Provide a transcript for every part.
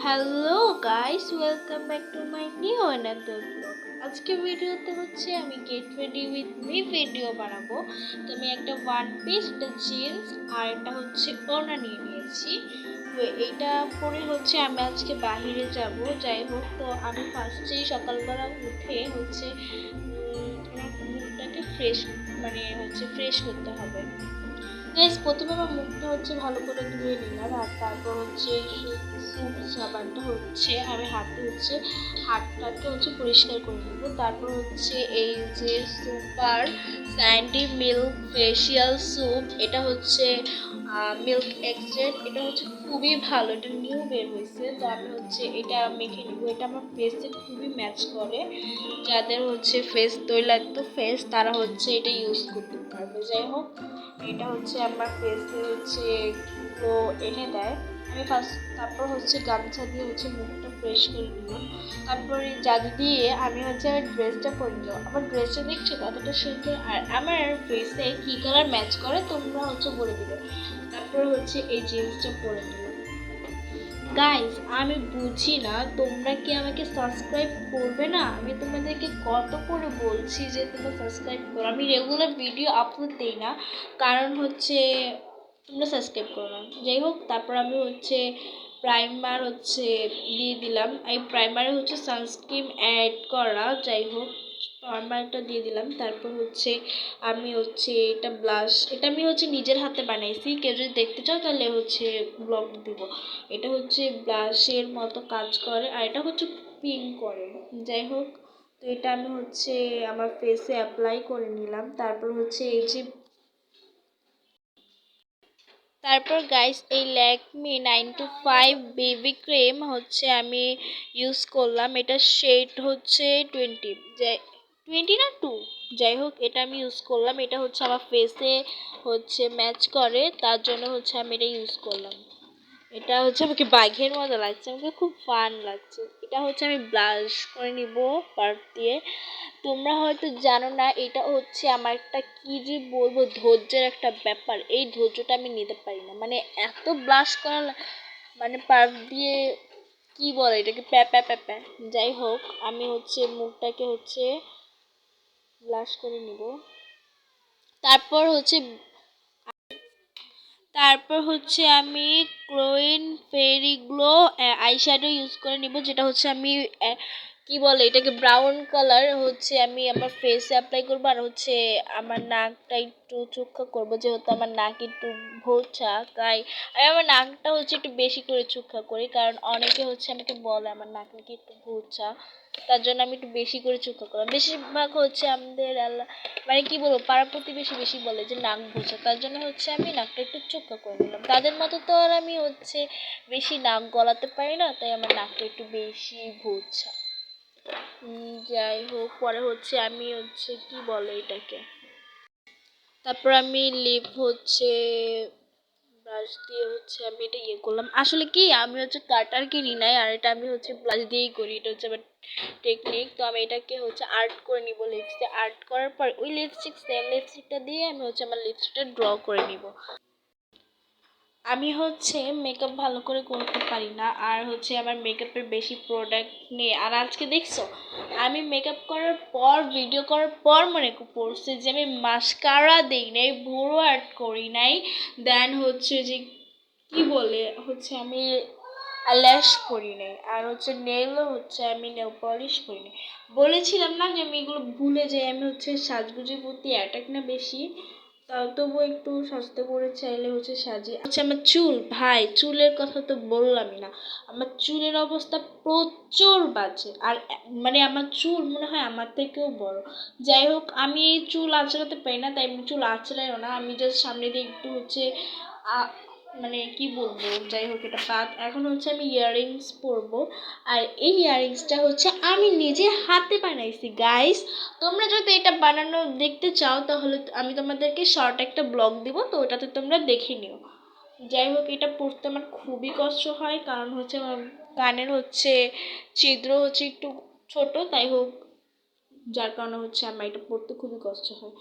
Hello guys, welcome back to my new another blog. আজকে ভিডিওতে হচ্ছে আমি get ready with me video বানাবো। তো আমি একটা ওয়ান পিস, একটা জিন্স আর একটা হচ্ছে ওড়না নিয়ে নিয়েছি। তো এইটা পরে হচ্ছে আমি আজকে বাহিরে যাব। যাই হোক, তো আমি ফার্স্টেই সকালবেলা উঠে হচ্ছে আমার মুখটাকে ফ্রেশ করতে হবে। গাইস, প্রথমে আমার মুখটা হচ্ছে ভালো করে ধুয়ে নিলাম, আর তারপর হচ্ছে সুপ সাবানটা হচ্ছে আমি হাতটাকে হচ্ছে পরিষ্কার করে নেবো। তারপর হচ্ছে এই যে super Sandy milk facial soup, এটা হচ্ছে মিল্ক এক্সট্রেক্ট। এটা হচ্ছে খুবই ভালো, এটা নিউ বের হয়েছে। তো আমি হচ্ছে এটা মেখে নিবো। এটা আমার ফেসে খুবই ম্যাচ করে। যাদের হচ্ছে ফেস তৈলাক্ত ফেস, তারা হচ্ছে এটা ইউজ করতে পারবে। যাই হোক, এটা হচ্ছে আমার ফেসে হচ্ছে গ্লো এনে দেয়। তারপর হচ্ছে গামছা দিয়ে হচ্ছে মুখটা ফ্রেশ করে নিব। তারপরে জাদু দিয়ে আমি হচ্ছে আমার ড্রেসটা পরে নিলাম। আমার ড্রেসটা দেখছো কতটা সুন্দর, আর আমার ফেসে কি কালার ম্যাচ করে তোমরা হচ্ছে বলে দিবে। তারপরে হচ্ছে এই জিন্সটা পরে নিলাম। গাইস, আমি বুঝি না তোমরা কি আমাকে সাবস্ক্রাইব করবে না? আমি তোমাদেরকে কত করে বলছি যে তোমরা সাবস্ক্রাইব করো। আমি রেগুলার ভিডিও আপলোড দিই না, কারণ হচ্ছে তোমরা সাবস্ক্রাইব করো না। যাই হোক, তারপর আমি হচ্ছে প্রাইমার হচ্ছে দিয়ে দিলাম। এই প্রাইমারে হচ্ছে সানস্ক্রিন অ্যাড করা। যাই হোক, প্রাইমারটা দিয়ে দিলাম। তারপর হচ্ছে আমি হচ্ছে এটা আমি হচ্ছে নিজের হাতে বানাইছি। কেউ যদি দেখতে চাও তাহলে হচ্ছে ব্লগ দিব। এটা হচ্ছে ব্লাশের মতো কাজ করে, আর এটা হচ্ছে পিঙ্ক করে। যাই হোক, তো এটা আমি হচ্ছে আমার ফেসে অ্যাপ্লাই করে নিলাম। তারপর গাইস, এই ল্যাকমি 925 বেবি ক্রিম হচ্ছে আমি ইউজ করলাম। এটা শেড হচ্ছে 20, 20 না 2। যাই হোক, এটা আমি ইউজ করলাম। এটা হচ্ছে আমার ফেসে হচ্ছে ম্যাচ করে, তার জন্য হচ্ছে আমি এটা ইউজ করলাম। এটা হচ্ছে আমাকে বাঘের মতো লাগছে, আমাকে খুব ফান লাগছে। এটা হচ্ছে আমি ব্লাশ করে নিব পার্ফ দিয়ে। তোমরা হয়তো জানো না, এটা হচ্ছে আমার একটা কি যে বলবো ধৈর্যের একটা ব্যাপার। এই ধৈর্যটা আমি নিতে পারি না, মানে এত ব্লাশ করা মানে পার্ফ দিয়ে কি বলে এটাকে, প্যাপা প্যাপা। যাই হোক, আমি হচ্ছে মুখটাকে হচ্ছে ব্লাশ করে নিব। তারপর হচ্ছে তারপর হচ্ছে আমি ক্লোইন ফেরি গ্লো আইশ্যাডো ইউজ করে নিব, যেটা হচ্ছে আমি কি বলে এটাকে ব্রাউন কালার হচ্ছে আমি আমার ফেসে অ্যাপ্লাই করবো। আর হচ্ছে আমার নাকটা একটু চোখা করবো, যেহেতু আমার নাক একটু ভোঁচা, তাই আমি আমার নাকটা হচ্ছে একটু বেশি করে চোখা করি, কারণ অনেকে হচ্ছে আমাকে বলে আমার নাক নাকি একটু ভোঁচা। তার জন্য আমি একটু বেশি করে চোখা করলাম। বেশিরভাগ হচ্ছে আমাদের মানে কি বলবো, পাড়া প্রতিবেশী বেশি বলে যে নাক ভোঁচা, তার জন্য হচ্ছে আমি নাকটা একটু চোখা করে নিলাম। তাদের মতো তো আর আমি হচ্ছে বেশি নাক গলাতে পারি না, তাই আমার নাকটা একটু বেশি ভোঁচা। যাই হোক, পরে হচ্ছে আমি হচ্ছে কি বলে এটাকে, তারপর আমি লিপ হচ্ছে ব্রাশ দিয়ে হচ্ছে আমি এটা ইয়ে করলাম। আসলে কি, আমি হচ্ছে কাটার কিনি নাই, আর এটা আমি হচ্ছে ব্রাশ দিয়েই করি। এটা হচ্ছে আমার টেকনিক। তো আমি এটাকে হচ্ছে আর্ট করে নিব লিপস্টিক। আর্ট করার পর ওই সেম লিপস্টিকটা দিয়ে আমি হচ্ছে আমার লিপস্টিকটা ড্র করে নিব। আমি হচ্ছে মেকআপ ভালো করে করতে পারি না, আর হচ্ছে আমার মেকআপের বেশি প্রোডাক্ট নেই। আর আজকে দেখছো, আমি মেকআপ করার পর ভিডিও করার পর মনে পড়ছে যে আমি মাস্কারা দিই নাই, ভুরু আর্ট করি নাই, দেন হচ্ছে যে কি বলে হচ্ছে আমি ল্যাশ করি নাই, আর হচ্ছে নেলও হচ্ছে আমি নেল পলিশ করি নাই। বলেছিলাম না যে আমি এগুলো ভুলে যাই। আমি হচ্ছে সাজগুজের প্রতি অ্যাটাক না বেশি, তাও তবু একটু সাজতে করে চাইলে হচ্ছে সাজি। আচ্ছা, আমার চুল, ভাই চুলের কথা তো বললামই না। আমার চুলের অবস্থা প্রচুর বাজে, আর মানে আমার চুল মনে হয় আমার থেকেও বড়। যাই হোক, আমি এই চুল আঁচড়াতে পারি না, তাই আমি চুল আঁচড়াইও না। আমি জাস্ট সামনে দিয়ে একটু হচ্ছে মানে কি বলবো, যাই হোক, এটা বাদ। এখন হচ্ছে আমি ইয়াররিংস পরবো, আর এই ইয়াররিংসটা হচ্ছে আমি নিজে হাতে বানাইছি গাইস। তোমরা যদি এটা বানানো দেখতে চাও, তাহলে আমি তোমাদেরকে শর্ট একটা ব্লগ দিব, তো ওটাতে তোমরা দেখে নিও। যাই হোক, এটা পড়তে আমার খুবই কষ্ট হয়, কারণ হচ্ছে আমার কানের হচ্ছে ছিদ্র হচ্ছে একটু ছোট। তাই হোক, যার কারণে হচ্ছে আমার এটা পড়তে খুবই কষ্ট হয়।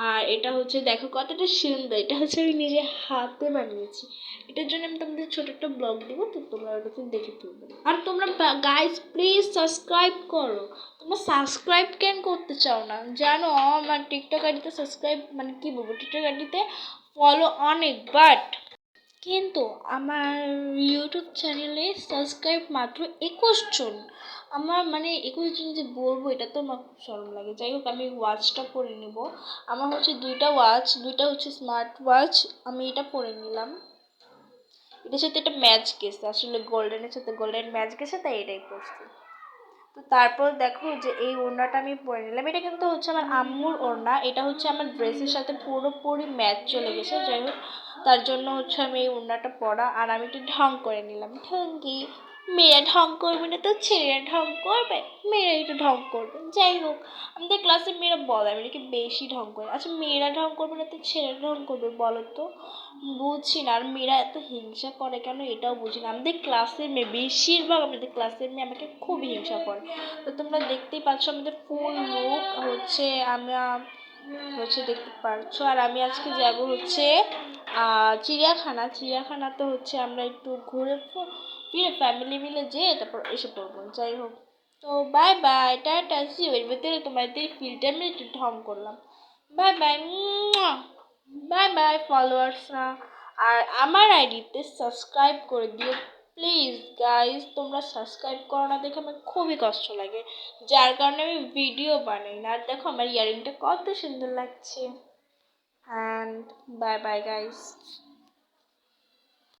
আর এটা হচ্ছে দেখো কতটা সুন্দর, এটা হচ্ছে আমি নিজে হাতে বানিয়েছি। এটার জন্য আমি তোমাদের ছোট একটা ব্লগ দিব, তো তোমরা ওটাতে দেখে ফেলবে। আর তোমরা গাইস প্লিজ সাবস্ক্রাইব করো। তোমরা সাবস্ক্রাইব কেন করতে চাও না জানো? আমার টিকটক আইডিতে সাবস্ক্রাইব মানে কি বলবো, টিকটক আইডিতে ফলো অনেক, বাট কিন্তু আমার ইউটিউব চ্যানেলে সাবস্ক্রাইব মাত্র 21 জন। আমার মানে 21 জন যে বলবো এটা তো আমার খুব শরম লাগে। যাই হোক আমি ওয়াচটা পরে নিব। আমার হচ্ছে দুইটা ওয়াচ, দুইটা হচ্ছে স্মার্ট ওয়াচ। আমি এটা পরে নিলাম। এটার সাথে একটা ম্যাচ গেছে, আসলে গোল্ডেনের সাথে গোল্ডেন ম্যাচ গেছে, তাই এটাই পরছি। তো তারপর দেখো যে এই ওড়নাটা আমি পরে নিলাম। এটা কিন্তু হচ্ছে আমার আম্মুর ওড়না, এটা হচ্ছে আমার ড্রেসের সাথে পুরোপুরি ম্যাচ চলে গেছে। যাই হোক তার জন্য হচ্ছে আমি এই ওড়নাটা পরা। আর আমি একটু ঢং করে নিলাম, ঢঙ্গি। মেয়েরা ঢং করবে না তো ছেলেরা ঢং করবে? মেয়েরা একটু ঢং করবে। যাই হোক আমাদের ক্লাসে মেয়েরা বলে আমি নাকি বেশি ঢং করে। আচ্ছা মেয়েরা ঢং করবে না তো ছেলেরা ঢং করবে বলো তো? বুঝছি না। আর মেয়েরা এত হিংসা করে কেন এটাও বুঝি না। আমাদের ক্লাসের মেয়ে, বেশিরভাগ আমাদের ক্লাসের মেয়ে আমাকে খুবই হিংসা করে। তো তোমরা দেখতেই পাচ্ছ আমাদের ফুল লুক হচ্ছে, আমরা হচ্ছে দেখতে পারছো। আর আমি আজকে যাব হচ্ছে চিড়িয়াখানা। চিড়িয়াখানাতে হচ্ছে আমরা একটু ঘুরে ফিরে ফ্যামিলি মিলে যেয়ে তারপর এসে পড়বো। যাই হোক তো bye bye, tata, see you. এর ভিতরে তোমাদের ফিল্টার আমি একটু ঢং করলাম। বাই বাই, বাই বাই ফলোয়ার্সরা। আর আমার আইডিতে সাবস্ক্রাইব করে দিও প্লিজ গাইজ। তোমরা সাবস্ক্রাইব করো না দেখে আমার খুবই কষ্ট লাগে, যার কারণে আমি ভিডিও বানাই না। আর দেখো আমার ইয়ারিংটা কত সুন্দর লাগছে। And bye bye guys.